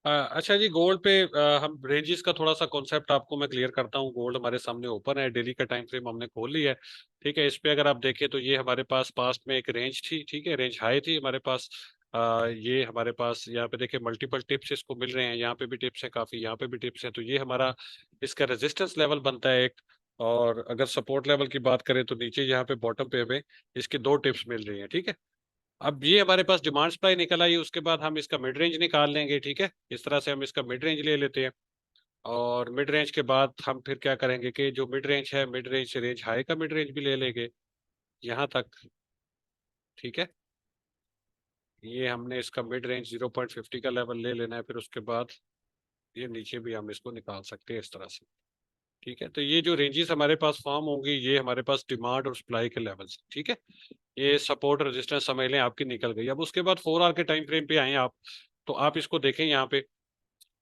अच्छा जी, गोल्ड पे हम रेंजेस का थोड़ा सा कॉन्सेप्ट आपको मैं क्लियर करता हूँ। गोल्ड हमारे सामने ओपन है, डेली का टाइम फ्रेम हमने खोल लिया है। ठीक है, इस पे अगर आप देखें तो ये हमारे पास पास्ट में एक रेंज थी। ठीक है, रेंज हाई थी हमारे पास। ये हमारे पास यहाँ पे देखिए मल्टीपल टिप्स इसको मिल रहे हैं, यहाँ पे भी टिप्स है काफी, यहाँ पे भी टिप्स है। तो ये हमारा इसका रेजिस्टेंस लेवल बनता है एक। और अगर सपोर्ट लेवल की बात करें तो नीचे यहाँ पे बॉटम पे हमें इसके दो टिप्स मिल रही हैं। ठीक है, अब ये हमारे पास डिमांड सप्लाई निकल आई, उसके बाद हम इसका मिड रेंज निकाल लेंगे। ठीक है, इस तरह से हम इसका मिड रेंज ले लेते हैं। और मिड रेंज के बाद हम फिर क्या करेंगे कि जो मिड रेंज है, मिड रेंज से रेंज हाई का मिड रेंज भी ले लेंगे यहाँ तक। ठीक है, ये हमने इसका मिड रेंज 0.50 का लेवल ले लेना है, फिर उसके बाद ये नीचे भी हम इसको निकाल सकते हैं इस तरह से। ठीक है, तो ये जो रेंजेस हमारे पास फॉर्म होंगी ये हमारे पास डिमांड और सप्लाई के लेवल्स। ठीक है, ये सपोर्ट रेजिस्टेंस समझ लें आपकी निकल गई। अब उसके बाद 4 आवर के टाइम फ्रेम पे आए आप, तो आप इसको देखें यहाँ पे।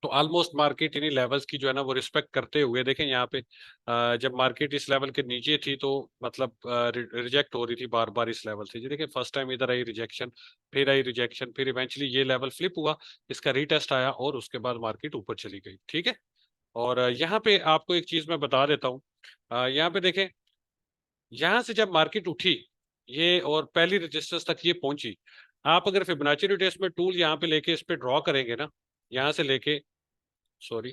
तो ऑलमोस्ट मार्केट इन्हीं लेवल्स की जो है ना वो रिस्पेक्ट करते हुए देखें यहाँ पे। जब मार्केट इस लेवल के नीचे थी तो मतलब रिजेक्ट हो रही थी बार बार इस लेवल से। जी देखिए, फर्स्ट टाइम इधर आई रिजेक्शन, फिर आई रिजेक्शन, फिर इवेंचुअली ये लेवल फ्लिप हुआ, इसका रीटेस्ट आया और उसके बाद मार्केट ऊपर चली गई। ठीक है, और यहाँ पे आपको एक चीज मैं बता देता हूँ। यहाँ पे देखें, यहाँ से जब मार्केट उठी ये और पहली रेजिस्टेंस तक ये पहुंची, आप अगर फिबोनाची रिट्रेसमेंट टूल यहाँ पे लेके इस पे ड्रॉ करेंगे ना, यहाँ से लेके, सॉरी,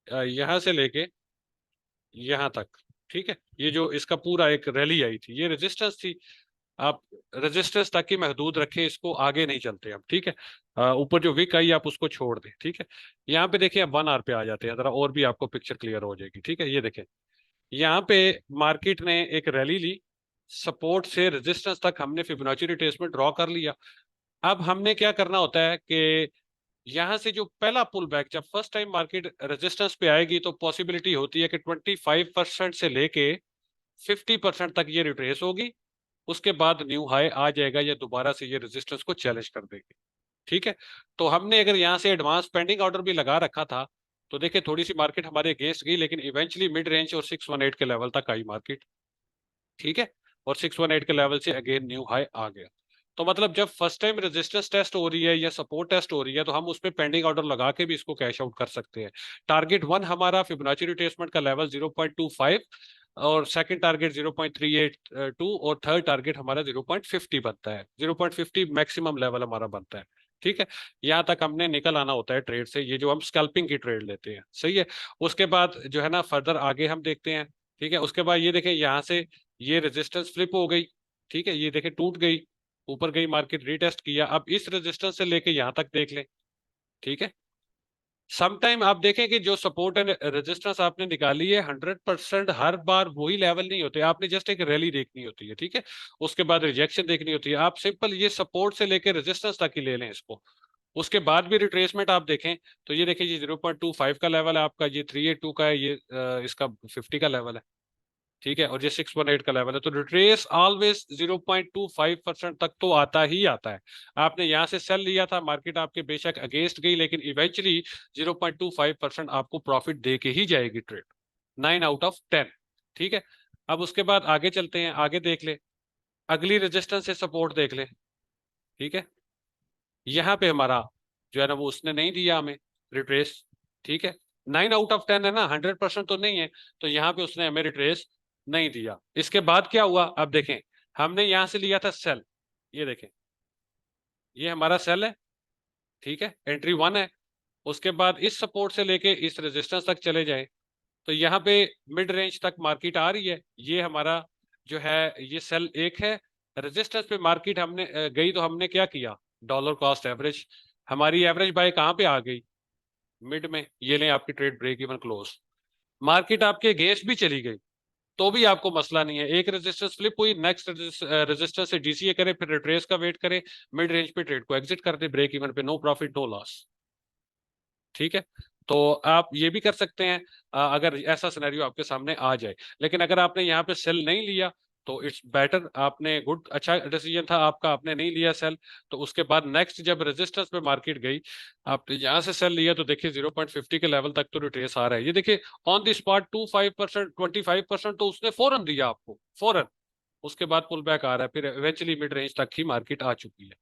यहाँ से लेके यहाँ तक। ठीक है, ये जो इसका पूरा एक रैली आई थी ये रेजिस्टेंस थी। आप रेजिस्टेंस तक ही महदूद रखें इसको, आगे नहीं चलते हम। ठीक है, ऊपर जो विक आई आप उसको छोड़ दें। ठीक है, यहाँ पे देखिए अब 1 आवर पे आ जाते हैं जरा, और भी आपको पिक्चर क्लियर हो जाएगी। ठीक है, ये देखें, यहाँ पे मार्केट ने एक रैली ली, सपोर्ट से रेजिस्टेंस तक हमने फिबोनाची रिट्रेसमेंट ड्रॉ कर लिया। अब हमने क्या करना होता है कि यहां से जो पहला पुल बैक, जब फर्स्ट टाइम मार्केट रेजिस्टेंस पे आएगी तो पॉसिबिलिटी होती है कि 25% से लेके 50% तक ये रिट्रेस होगी, उसके बाद न्यू हाई आ जाएगा या दोबारा से ये रेजिस्टेंस को चैलेंज कर देगी। ठीक है, तो हमने अगर यहाँ से एडवांस पेंडिंग ऑर्डर भी लगा रखा था तो देखिए थोड़ी सी मार्केट हमारे अगेंस्ट गई, लेकिन इवेंचुअली मिड रेंज और 618 के लेवल तक आई मार्केट। ठीक है, और 618 के लेवल से अगेन न्यू हाई आ गया। तो मतलब जब फर्स्ट टाइम रेजिस्टेंस टेस्ट हो रही है या सपोर्ट टेस्ट हो रही है तो हम उस पर पेंडिंग ऑर्डर लगा के भी इसको कैश आउट कर सकते हैं। टारगेट वन हमारा फिबोनाची रिट्रेसमेंट का लेवल 0.25, और सेकंड टारगेट 0.382, और थर्ड टारगेट हमारा 0.50 बनता है। 0.50 मैक्सिमम लेवल हमारा बनता है। ठीक है, यहाँ तक हमने निकल आना होता है ट्रेड से, ये जो हम स्कैल्पिंग की ट्रेड लेते हैं। सही है, उसके बाद जो है ना फर्दर आगे हम देखते हैं। ठीक है, उसके बाद ये देखें यहाँ से ये रेजिस्टेंस फ्लिप हो गई। ठीक है, ये देखें टूट गई, ऊपर गई मार्केट, रीटेस्ट किया। अब इस रेजिस्टेंस से लेके यहां तक देख लें। ठीक है, समटाइम आप देखें कि जो सपोर्ट एंड रेजिस्टेंस आपने निकाली है 100% हर बार वही लेवल नहीं होते, आपने जस्ट एक रैली देखनी होती है। ठीक है, उसके बाद रिजेक्शन देखनी होती है। आप सिंपल ये सपोर्ट से लेकर रेजिस्टेंस तक ही ले लें इसको, उसके बाद भी रिट्रेसमेंट आप देखें तो ये देखिए ये 0.25 का लेवल है आपका, ये 382 का है, ये इसका 50 का लेवल है। ठीक है, और ये 618 का लेवल है। तो रिट्रेस ऑलवेज 0.25% तक तो आता ही आता है। आपने यहाँ से सेल लिया था, मार्केट आपके बेशक अगेंस्ट गई, लेकिन इवेंचुअली 0.25% आपको प्रॉफिट दे के ही जाएगी ट्रेड, 9 आउट ऑफ 10। ठीक है, अब उसके बाद आगे चलते हैं, आगे देख ले, अगली रेजिस्टेंस से सपोर्ट देख ले। ठीक है, यहाँ पे हमारा जो है ना वो उसने नहीं दिया हमें रिट्रेस। ठीक है, 9 आउट ऑफ 10 है ना, 100% तो नहीं है, तो यहाँ पे उसने हमें रिट्रेस नहीं दिया। इसके बाद क्या हुआ अब देखें, हमने यहां से लिया था सेल, ये देखें ये हमारा सेल है। ठीक है, एंट्री वन है। उसके बाद इस सपोर्ट से लेके इस रेजिस्टेंस तक चले जाए तो यहाँ पे मिड रेंज तक मार्केट आ रही है, ये हमारा जो है ये सेल एक है। रेजिस्टेंस पे मार्केट हमने गई तो हमने क्या किया, डॉलर कॉस्ट एवरेज, हमारी एवरेज बाय कहाँ पे आ गई, मिड में। ये लें आपकी trade break even close, market आपके अगेंस्ट भी चली गई तो भी आपको मसला नहीं है। एक रेजिस्टेंस फ्लिप हुई, नेक्स्ट रेजिस्टेंस से डीसीए करें, फिर रिट्रेस का वेट करें, मिड रेंज पे ट्रेड को एग्जिट कर दे, ब्रेक इवन पे, नो प्रॉफिट नो लॉस। ठीक है, तो आप ये भी कर सकते हैं अगर ऐसा सिनेरियो आपके सामने आ जाए। लेकिन अगर आपने यहाँ पे सेल नहीं लिया तो इट्स बेटर, आपने गुड, अच्छा डिसीजन था आपका, आपने नहीं लिया सेल। तो उसके बाद नेक्स्ट जब रेजिस्टेंस पे मार्केट गई, आपने यहाँ से सेल लिया तो देखिए 0.50 के लेवल तक तो रिट्रेस आ रहा है। ये देखिए ऑन द स्पॉट 25%, 25% तो उसने फौरन दिया आपको, फौरन। उसके बाद पुल बैक आ रहा है, फिर इवेंचुअली मिड रेंज तक ही मार्केट आ चुकी है।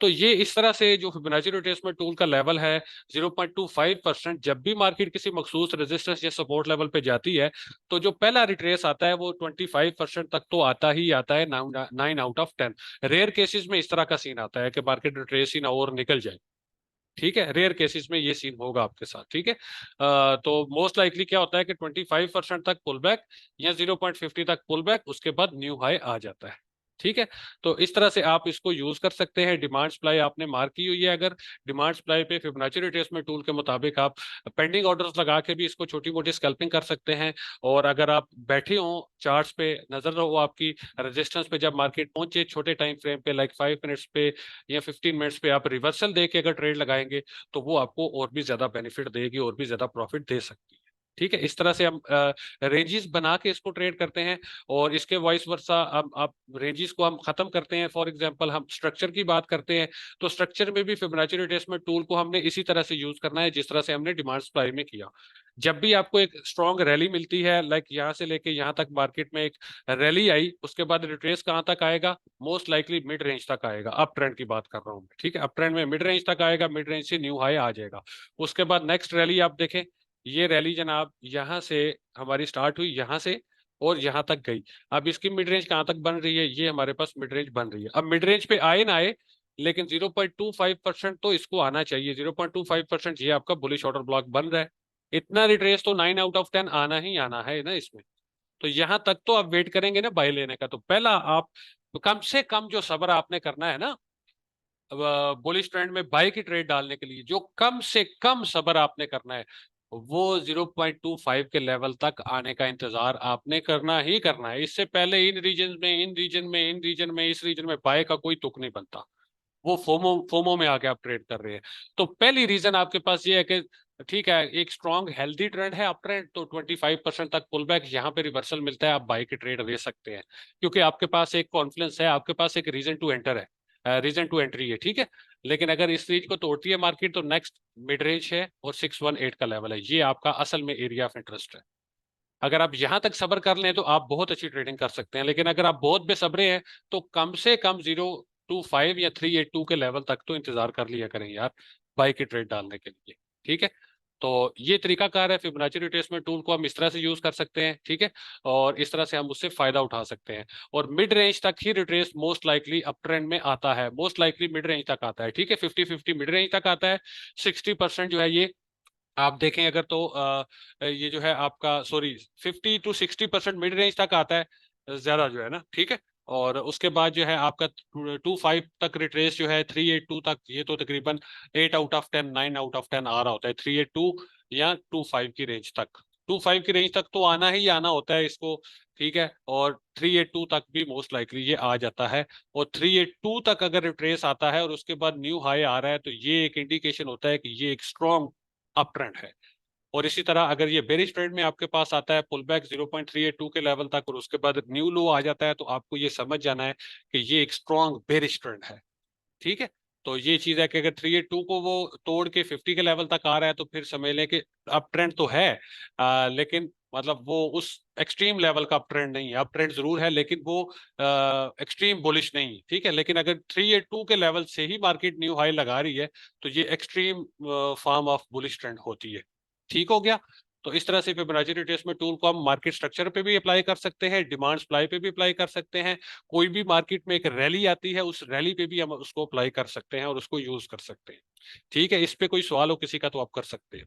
तो ये इस तरह से जो फिबोनाची रिट्रेसमेंट टूल का लेवल है 0.25%, जब भी मार्केट किसी मखसूस रेजिस्टेंस या सपोर्ट लेवल पे जाती है तो जो पहला रिट्रेस आता है वो 25% तक तो आता ही आता है, 9 आउट ऑफ 10। रेयर केसेस में इस तरह का सीन आता है कि मार्केट रिट्रेस ही ना और निकल जाए, ठीक है, रेयर केसेस में ये सीन होगा आपके साथ, ठीक है। तो मोस्ट लाइकली क्या होता है कि 25% तक पुल बैक या 0.50 तक पुल बैक, उसके बाद न्यू हाई आ जाता है, ठीक है। तो इस तरह से आप इसको यूज कर सकते हैं। डिमांड सप्लाई आपने मार्क की हुई है, अगर डिमांड सप्लाई पे फिबोनाची रिट्रेसमेंट टूल के मुताबिक आप पेंडिंग ऑर्डर्स लगा के भी इसको छोटी मोटी स्कैल्पिंग कर सकते हैं। और अगर आप बैठे हो चार्ट्स पे, नजर रहो आपकी रेजिस्टेंस पे, जब मार्केट पहुंचे छोटे टाइम फ्रेम पे लाइक 5 मिनट्स पे या 15 मिनट्स पे, आप रिवर्सल दे के अगर ट्रेड लगाएंगे तो वो आपको और भी ज्यादा बेनिफिट देगी, और भी ज्यादा प्रॉफिट दे सकती है, ठीक है। इस तरह से हम रेंजेस बना के इसको ट्रेड करते हैं। और इसके वाइस वर्सा अब आप रेंजेस को हम खत्म करते हैं। फॉर एग्जांपल हम स्ट्रक्चर की बात करते हैं, तो स्ट्रक्चर में भी फिबोनाची रिट्रेसमेंट टूल को हमने इसी तरह से यूज करना है जिस तरह से हमने डिमांड सप्लाई में किया। जब भी आपको एक स्ट्रॉन्ग रैली मिलती है, लाइक यहाँ से लेके यहाँ तक मार्केट में एक रैली आई, उसके बाद रिट्रेस कहाँ तक आएगा, मोस्ट लाइकली मिड रेंज तक आएगा। अप ट्रेंड की बात कर रहा हूँ मैं, ठीक है, अप ट्रेंड में मिड रेंज तक आएगा, मिड रेंज से न्यू हाई आ जाएगा। उसके बाद नेक्स्ट रैली आप देखें, ये रैली जनाब यहाँ से हमारी स्टार्ट हुई, यहाँ से और यहाँ तक गई। अब इसकी मिड रेंज कहाँ तक बन रही है, ये हमारे पास मिड रेंज बन रही है। अब मिड रेंज पे आए ना आए, लेकिन 0.25% तो इसको आना चाहिए। 0.25% ये आपका बुलिश ऑर्डर ब्लॉक बन रहा है। इतना रिट्रेस तो 9 आउट ऑफ 10 आना ही आना है ना इसमें। तो यहां तक तो आप वेट करेंगे ना बाय लेने का, तो पहला आप कम से कम जो सब्र आपने करना है ना बुलिश ट्रेंड में बाय की ट्रेड डालने के लिए, जो कम से कम सब्र आपने करना है वो 0.25 के लेवल तक आने का इंतजार आपने करना ही करना है। इससे पहले इन रीजन में, इन रीजन में, इन रीजन में, इस रीजन में बाय का कोई तुक नहीं बनता। वो फोमो फोमो में आके आप ट्रेड कर रहे हैं। तो पहली रीजन आपके पास ये है कि ठीक है, एक स्ट्रॉन्ग हेल्दी ट्रेंड है अप ट्रेंड, तो 25% तक पुल बैक, यहाँ पे रिवर्सल मिलता है, आप बाई की ट्रेड ले सकते हैं, क्योंकि आपके पास एक कॉन्फिडेंस है, आपके पास एक रीजन टू एंटर है, रीजन टू एंट्री है, ठीक है। लेकिन अगर इस रेंज को तोड़ती है मार्केट तो नेक्स्ट मिड रेंज है और 618 का लेवल है, ये आपका असल में एरिया ऑफ इंटरेस्ट है। अगर आप यहां तक सब्र कर लें तो आप बहुत अच्छी ट्रेडिंग कर सकते हैं। लेकिन अगर आप बहुत बेसब्रे हैं तो कम से कम 0.25 या 382 के लेवल तक तो इंतजार कर लिया करें यार, बाई की ट्रेड डालने के लिए, ठीक है। तो ये तरीकाकार है, फिबोनाची रिट्रेसमेंट टूल को हम इस तरह से यूज कर सकते हैं, ठीक है। और इस तरह से हम उससे फायदा उठा सकते हैं। और मिड रेंज तक ही retrace most likely up trend में आता है, मोस्ट लाइकली मिड रेंज तक आता है, ठीक है। 50-50 मिड रेंज तक आता है। 60% जो है ये आप देखें अगर तो ये जो है आपका, सॉरी, 50 to 60% मिड रेंज तक आता है ज्यादा जो है ना, ठीक है। और उसके बाद जो है आपका 2.5 तक रिट्रेस जो है 382 तक, ये तो तकरीबन 8 आउट ऑफ 10, 9 आउट ऑफ 10 आ रहा होता है 382 या 25 की रेंज तक। 25 की रेंज तक तो आना ही आना होता है इसको, ठीक है। और 382 तक भी मोस्ट लाइकली ये आ जाता है। और 382 तक अगर रिट्रेस आता है और उसके बाद न्यू हाई आ रहा है तो ये एक इंडिकेशन होता है कि ये एक स्ट्रॉन्ग अप ट्रेंड है। और इसी तरह अगर ये बेरिश ट्रेंड में आपके पास आता है पुल बैक 0.382 के लेवल तक और उसके बाद न्यू लो आ जाता है, तो आपको ये समझ जाना है कि ये एक स्ट्रॉन्ग बेरिश ट्रेंड है, ठीक है। तो ये चीज है कि अगर 382 को वो तोड़ के 50 के लेवल तक आ रहा है तो फिर समझ लें कि अप ट्रेंड तो है, लेकिन मतलब वो उस एक्सट्रीम लेवल का अप ट्रेंड नहीं है। अप ट्रेंड जरूर है लेकिन वो एक्सट्रीम बुलिश नहीं है, ठीक है। लेकिन अगर 382 के लेवल से ही मार्केट न्यू हाई लगा रही है तो ये extreme form of bullish trend होती है, ठीक हो गया। तो इस तरह से फिबोनाची रिट्रेसमेंट टूल को हम मार्केट स्ट्रक्चर पे भी अप्लाई कर सकते हैं, डिमांड सप्लाई पे भी अप्लाई कर सकते हैं। कोई भी मार्केट में एक रैली आती है उस रैली पे भी हम उसको अप्लाई कर सकते हैं और उसको यूज कर सकते हैं, ठीक है। इस पे कोई सवाल हो किसी का तो आप कर सकते हैं।